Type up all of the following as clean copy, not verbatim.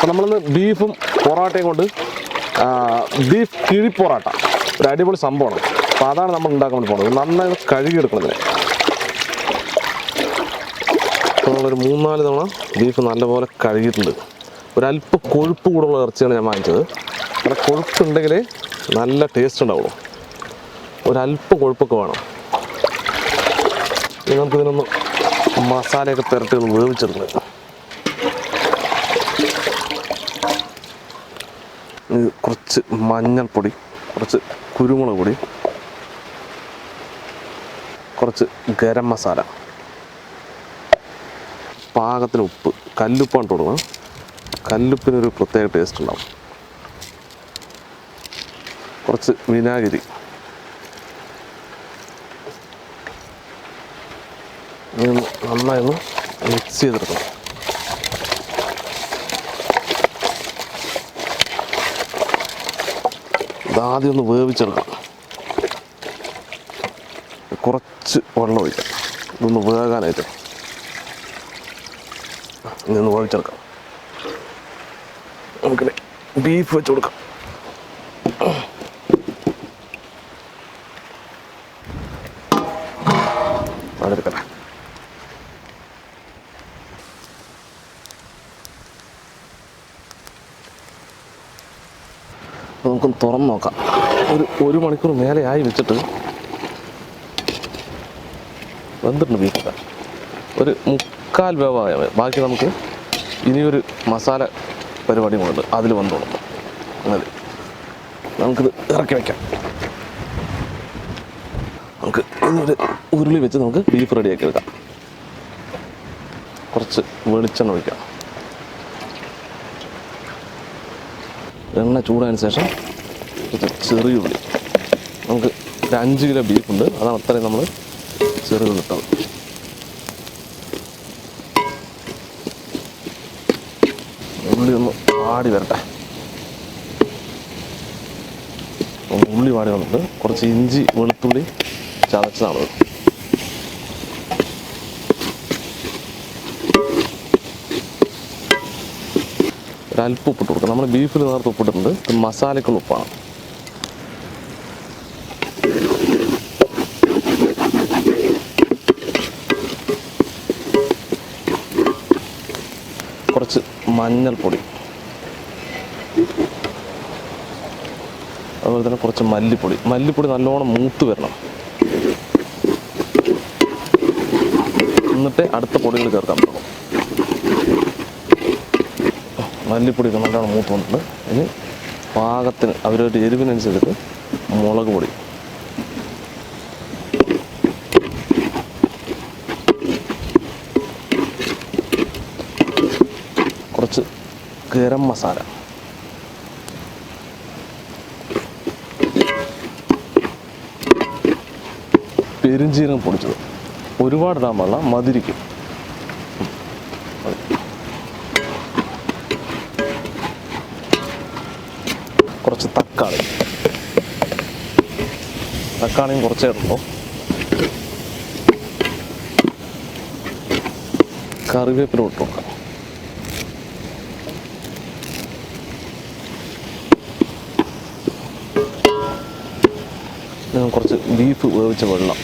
അപ്പോൾ നമ്മളിന്ന് ബീഫും പൊറോട്ടയും കൊണ്ട് ബീഫ് കിഴി പൊറോട്ട ഒരു അടിപൊളി സംഭവമാണ്. അപ്പോൾ അതാണ് നമ്മൾ ഉണ്ടാക്കാൻ വേണ്ടി പോകുന്നത്. നന്നായി കഴുകിയെടുക്കണതിന്. അപ്പോൾ നമ്മളൊരു 3-4 തവണ ബീഫ് നല്ലപോലെ കഴുകിയിട്ടുണ്ട്. ഒരല്പം കൊഴുപ്പ് കൂടുള്ള ഇറച്ചിയാണ് ഞാൻ വാങ്ങിച്ചത്. അങ്ങനെ കൊഴുപ്പുണ്ടെങ്കിൽ നല്ല ടേസ്റ്റ് ഉണ്ടാവുള്ളൂ. ഒരല്പം കൊഴുപ്പൊക്കെ വേണം. ഇനി നമുക്കിതിനൊന്ന് മസാലയൊക്കെ പുരട്ടി ഒന്ന് വേവിച്ചെടുക്കുന്നത്. കുറച്ച് മഞ്ഞൾപ്പൊടി, കുറച്ച് കുരുമുളക് പൊടി, കുറച്ച് ഗരം മസാല, പാകത്തിന് ഉപ്പ്, കല്ലുപ്പാണ് ഇട്ട് കൊടുക്കണം. കല്ലുപ്പിനൊരു പ്രത്യേക ടേസ്റ്റ് ഉണ്ടാവും. കുറച്ച് വിനാഗിരി, നന്നായി ഒന്ന് മിക്സ് ചെയ്തെടുക്കണം. ഇതാദ്യം ഒന്ന് വേവിച്ചെടുക്കണം. കുറച്ച് വെള്ളം ഒഴിക്കാം ഇതൊന്ന് വേകാനായിട്ട്. ഇനി ഒന്ന് വേവിച്ചെടുക്കാം. നമുക്കിനി ബീഫ് വെച്ച് കൊടുക്കാം. അതെടുക്കട്ടെ. നമുക്കൊന്ന് തുറന്ന് നോക്കാം. ഒരു മണിക്കൂർ മേലെ ആയി വെച്ചിട്ട് വെന്തിട്ടുണ്ട് ബീഫൊക്കെ. ഒരു 3/4 വേവായ ബാക്കി നമുക്ക് ഇനിയൊരു മസാല പരിപാടി കൊണ്ട് അതിൽ വന്നോളും. മതി, നമുക്കിത് ഇറക്കി വയ്ക്കാം. നമുക്ക് ഇന്നൊരു ഉരുളി വെച്ച് നമുക്ക് ബീഫ് റെഡിയാക്കി എടുക്കാം. കുറച്ച് വെളിച്ചെണ്ണ ഒഴിക്കാം. എണ്ണ ചൂടായതിന് ശേഷം കുറച്ച് ചെറിയ ഉള്ളി. നമുക്ക് ഒരു 5 കിലോ ബീഫുണ്ട്, അതാണ് അത്രയും നമ്മൾ ചെറിയ ഉള്ളി ഇട്ടത്. ഉള്ളി ഒന്ന് വാടി വരട്ടെ. ഉള്ളി വാടി വന്നിട്ട് കുറച്ച് ഇഞ്ചി വെളുത്തുള്ളി ചതച്ചതാണ്. ഒരല്പം ഉപ്പിട്ട് കൊടുക്കുക. നമ്മൾ ബീഫിൽ നേരത്തെ ഉപ്പിട്ടിട്ടുണ്ട്. ഇത് മസാലയ്ക്കുള്ള ഉപ്പാണ്. കുറച്ച് മഞ്ഞൾപ്പൊടി, അതുപോലെ തന്നെ കുറച്ച് മല്ലിപ്പൊടി. മല്ലിപ്പൊടി നല്ലോണം മൂത്ത് വരണം. എന്നിട്ട് അടുത്ത പൊടികൾ ചേർക്കാൻ പറ്റും. മല്ലിപ്പൊടി നല്ലോണം മൂത്ത് വന്നിട്ടുണ്ട്. ഇനി പാകത്തിന് അവരൊരു എരിവിനനുസരിച്ച് മുളക് പൊടി, കുറച്ച് ഗരം മസാല, പെരുംജീരകം പൊടിച്ചത്. ഒരുപാട് ഇടാൻ പാടില്ല, മധുരിക്കും. കുറച്ച് തക്കാളിയും കുറച്ചേ ഇടുള്ളൂ. കറിവേപ്പില ഇട്ട് കൊടുക്കാം. കുറച്ച് ബീഫ് വേവിച്ച വെള്ളം,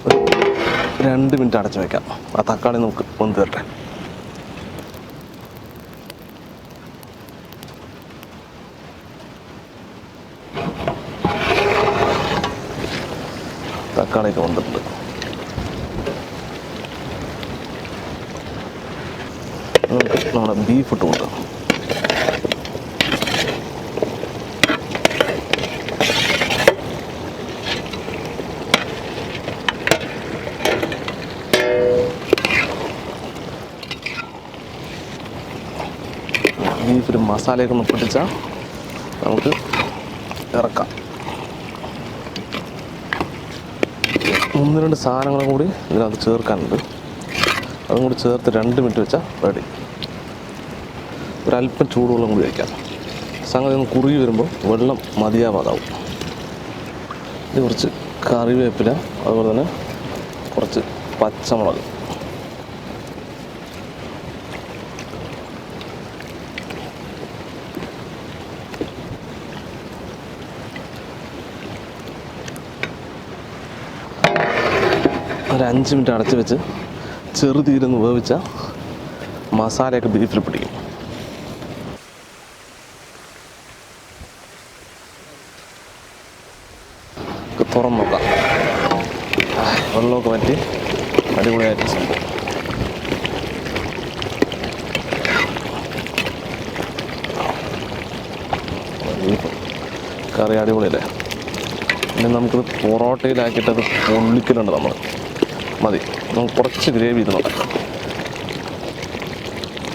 ഒരു 2 മിനിറ്റ് അടച്ചു വയ്ക്കാം. ആ തക്കാളി നമുക്ക് വെന്ത് തരട്ടെ. തക്കാളിയൊക്കെ വെന്തിട്ടുണ്ട്. നമുക്ക് നമ്മുടെ ബീഫ് ഇട്ട് കൊടുക്കാം. ബീഫിൽ മസാലയൊക്കെ ഒന്ന് പൊട്ടിച്ചാൽ നമുക്ക് ഇറക്കാം. 1-2 സാധനങ്ങളും കൂടി ഇതിനകത്ത് ചേർക്കാനുണ്ട്. അതും കൂടി ചേർത്ത് 2 മിനിറ്റ് വെച്ചാൽ റെഡി. ഒരല്പം ചൂടുവെള്ളം കൂടി വയ്ക്കാം. സംഗതി ഒന്ന് കുറുകി വരുമ്പോൾ വെള്ളം മതിയാവാതാവും. കുറച്ച് കറിവേപ്പില, അതുപോലെ തന്നെ കുറച്ച് പച്ചമുളക്. ഒരു 5 മിനിറ്റ് അടച്ച് വെച്ച് ചെറുതീരൊന്ന് വേവിച്ച മസാലയൊക്കെ ബീഫിൽ പിടിക്കും. തുറന്ന് നോക്കാം. വെള്ളമൊക്കെ വറ്റി അടിപൊളിയായിട്ട് സംഭവം. ബീഫ് കറി അടിപൊളിയല്ലേ. ഇനി നമുക്കിത് പൊറോട്ടയിലാക്കിയിട്ടത് പൊള്ളിക്കലുണ്ട്. നമ്മൾ മതി, നമുക്ക് കുറച്ച് ഗ്രേവി ഇത് നോക്കാം.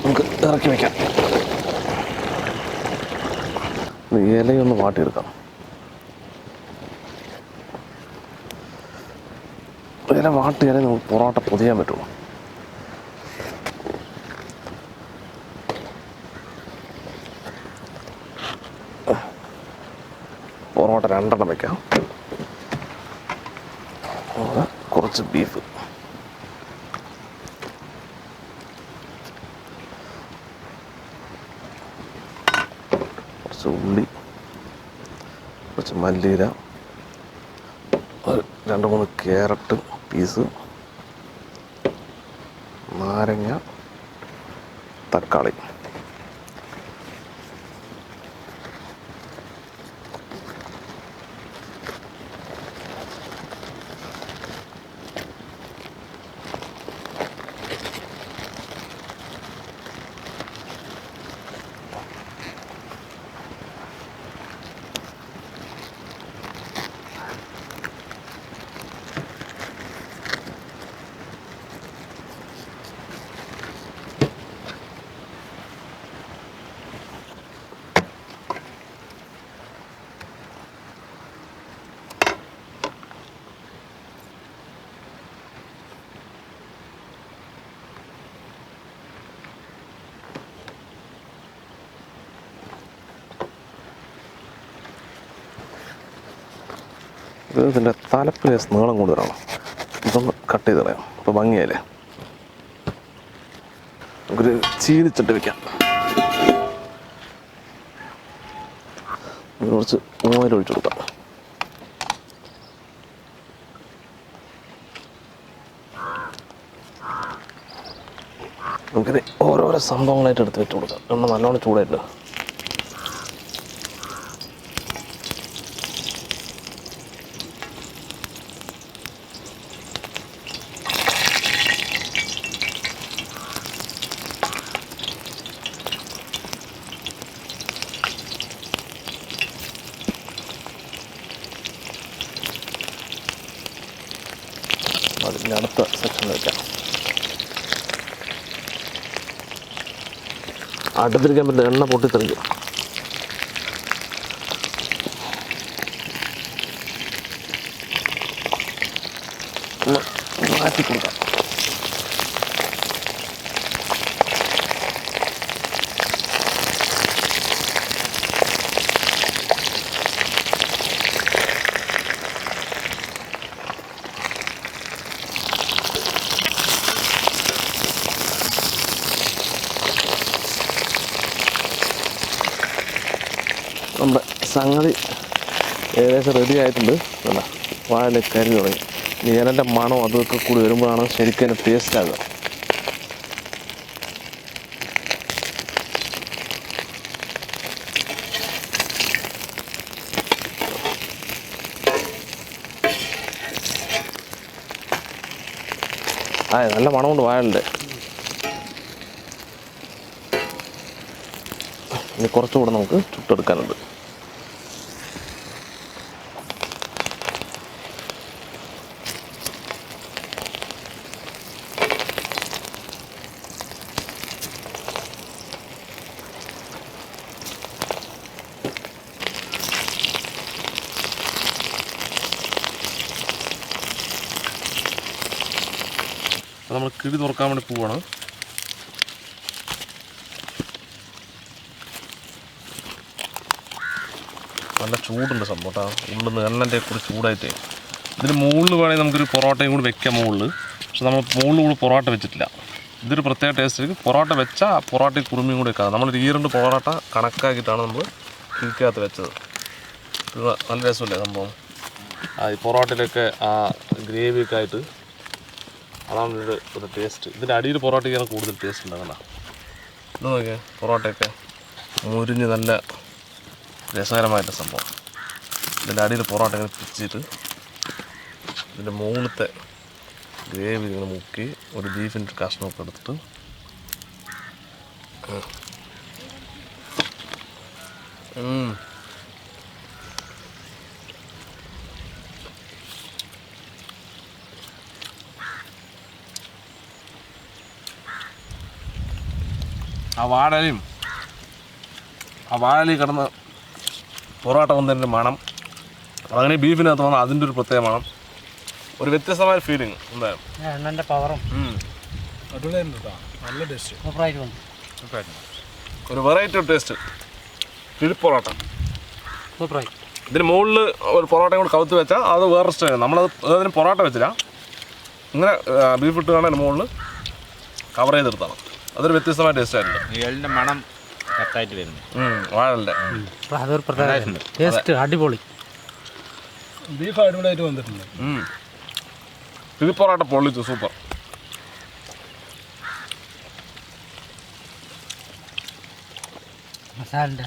നമുക്ക് ഇറക്കി വയ്ക്കാം. ഇലയൊന്ന് വാട്ടിയെടുക്കാം. ഇല വാട്ടിയാലേ നമുക്ക് പൊറോട്ട പൊതിയാൻ പറ്റുള്ളൂ. പൊറോട്ട 2 വയ്ക്കാം. കുറച്ച് ബീഫ്, കുറച്ച് ഉള്ളി, കുറച്ച് മല്ലിയില, 2-3 ക്യാരറ്റ് പീസ്, നാരങ്ങ, തക്കാളി. ഇതിൻ്റെ തലപ്പിലെ നീളം കൂടുതലാണ്. ഇതൊന്ന് കട്ട് ചെയ്ത് കളയാം. അപ്പോൾ ഭംഗിയായില്ലേ. നമുക്കൊരു ചീനിച്ചട്ടി വയ്ക്കാം. കുറച്ച് ഓയിൽ ഒഴിച്ചു കൊടുക്കാം. നമുക്കിത് ഓരോരോ സംഭവങ്ങളായിട്ട് എടുത്ത് വെച്ച് കൊടുക്കാം. എണ്ണ നല്ലോണം ചൂടായിട്ട് അതിൻ്റെ അടുത്ത സെക്ഷൻ വയ്ക്കാം. അടുത്തിരിക്കാൻ പറ്റില്ല, എണ്ണ പൊട്ടിത്തെറിക്കും. മാറ്റി കൊടുക്കാം. നമ്മുടെ സംഗതി ഏകദേശം റെഡി ആയിട്ടുണ്ട്. അല്ല, വാഴ കരി തുടങ്ങി. ഇനി ഇലൻ്റെ മണം അതൊക്കെ കൂടി വരുമ്പോഴാണ് ശരിക്കും അതിൻ്റെ ടേസ്റ്റ് ആകുക. നല്ല മണമുണ്ട് വാഴൻ്റെ. ഇനി കുറച്ചുകൂടെ നമുക്ക് ചുട്ടെടുക്കാനുണ്ട്. നമ്മൾ കിഴി തുറക്കാൻ വേണ്ടി പോവാണ്. നല്ല ചൂടുണ്ട് സംഭവം കേട്ടോ. ഉള്ളിൽ നിന്ന് എണ്ണൻ്റെ കൂടി ചൂടായിട്ടേ. ഇതിന് മുകളിൽ വേണമെങ്കിൽ നമുക്കൊരു പൊറോട്ടയും കൂടി വെക്കാം മുകളിൽ. പക്ഷെ നമ്മൾ മുകളിൽ കൂടി പൊറോട്ട വെച്ചിട്ടില്ല. ഇതൊരു പ്രത്യേക ടേസ്റ്റ്. പൊറോട്ട വെച്ചാൽ പൊറോട്ടയും കുറുമിയും കൂടി വെക്കാം. നമ്മൾ 2 പൊറോട്ട കണക്കാക്കിയിട്ടാണ് നമ്മൾ കിഴിക്കകത്ത് വെച്ചത്. ഇത് നല്ല രസമല്ലേ സംഭവം. ഈ പൊറോട്ടയിലൊക്കെ ആ ഗ്രേവിയൊക്കെ ആയിട്ട് അതാണ് ഒരു ടേസ്റ്റ്. ഇതിൻ്റെ അടിയിൽ പൊറോട്ടയ്ക്കാണ് കൂടുതൽ ടേസ്റ്റ് ഉണ്ടാകുന്ന. ഇത് നോക്കിയാൽ പൊറോട്ടയൊക്കെ മുരിഞ്ഞ് നല്ല രസകരമായിട്ട് സംഭവം. ഇതിൻ്റെ അടിയിൽ പൊറോട്ട ഇങ്ങനെ പിച്ചിട്ട് ഇതിൻ്റെ മുകളിലത്തെ ഗ്രേവി ഇങ്ങനെ മുക്കി ഒരു ബീഫിൻ്റെ കഷ്ണമൊക്കെ എടുത്തിട്ട് ആ വാഴലയും കിടന്ന് പൊറോട്ട വന്നതിൻ്റെ മണം, അങ്ങനെ ബീഫിനകത്ത് വന്നാൽ അതിൻ്റെ ഒരു പ്രത്യേക മണം, ഒരു വ്യത്യസ്തമായ ഫീലിംഗ് എന്തായാലും. എണ്ണൻ്റെ പവറും നല്ല ടേസ്റ്റ്, ഒരു വെറൈറ്റി ടേസ്റ്റ്. കിഴിപ്പൊറോട്ട സൂപ്പറായി. ഇതിന് മുകളിൽ ഒരു പൊറോട്ടയും കൂടി കവുത്ത് വെച്ചാൽ അത് വേറെ സ്റ്റൈൽ. നമ്മളത് അതിന് പൊറോട്ട വെച്ചില്ല, ഇങ്ങനെ ബീഫ് ഇട്ട് കാണാൻ മുകളിൽ കവർ ചെയ്തെടുത്താണ്. അതൊരു വ്യത്യസ്തമായ ടേസ്റ്റ് ആയിരുന്നു. ഏഴിൻ്റെ മണം കറക്റ്റായിട്ട് വരുന്നു. വാഴലിൻ്റെ അതൊരു പ്രത്യേക ടേസ്റ്റ്, അടിപൊളി ബീഫ് അടിപൊളിയായിട്ട് വന്നിട്ടുണ്ട്. കിഴിപ്പൊറോട്ട പൊള്ളിച്ചു, സൂപ്പർ. മസാലൻ്റെ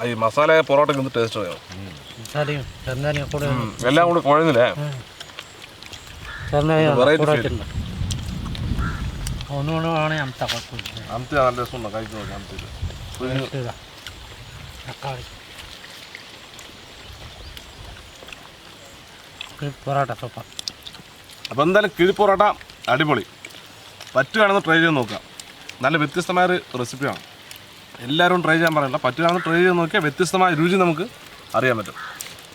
ഈ മസാല പൊറോട്ടയ്ക്ക് എന്ത് ടേസ്റ്റ് അറിയാം. മസാലയും ചെറുനാരിയും കൂടെ എല്ലാം കൂടി കുഴഞ്ഞില്ലേ. ഒന്നുകൊണ്ടാണ് അമത്തി നല്ല രസമുണ്ടോ കഴിക്കുന്നത്. അമത്തിയിൽ തക്കാളി പൊറോട്ട സൂപ്പർ. അപ്പോൾ എന്തായാലും കിഴിപ്പൊറോട്ട അടിപൊളി. പറ്റുകയാണെന്ന് ട്രൈ ചെയ്ത് നോക്കാം. നല്ല വ്യത്യസ്തമായൊരു റെസിപ്പിയാണ്. എല്ലാവരും ട്രൈ ചെയ്യാൻ പറയണ്ട, പറ്റുകയാണെന്ന് ട്രൈ ചെയ്ത് നോക്കിയാൽ വ്യത്യസ്തമായ രുചി നമുക്ക് അറിയാൻ പറ്റും.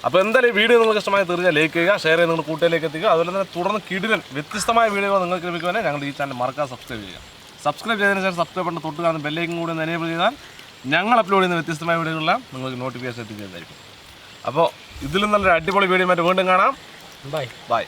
അപ്പോൾ എന്തായാലും ഈ വീഡിയോ നിങ്ങൾക്ക് ഇഷ്ടമായി തീർച്ചയായും ലൈക്ക് ചെയ്യുക, ഷെയർ ചെയ്ത് നിങ്ങളുടെ കൂട്ടുകാരിലേക്ക് എത്തിക്കുക. അതുപോലെ തന്നെ തുടർന്ന് കിടിലൻ വ്യത്യസ്തമായ വീഡിയോകൾ നിങ്ങൾക്ക് ലഭിക്കുവാനെ ഞങ്ങളുടെ ഈ ചാനൽ മറക്കാതെ സബ്സ്ക്രൈബ് ചെയ്യുക. സബ്സ്ക്രൈബ് ചെയ്തതിന് ശേഷം സബ്സ്ക്രൈബ് ബട്ടൺ തൊട്ട് കാണുന്ന ബെല്ലൈക്കൻ കൂടി ഒന്ന് എനേബിൾ ചെയ്താൽ ഞങ്ങൾ അപ്ലോഡ് ചെയ്യുന്ന വ്യത്യസ്തമായ വീഡിയോകളെല്ലാം നിങ്ങൾക്ക് നോട്ടിഫിക്കേഷൻ എത്തിക്കുന്നതായിരിക്കും. അപ്പോൾ ഇതിലും നല്ലൊരു അടിപൊളി വീഡിയോ മറ്റു വീണ്ടും കാണാം. Bye bye.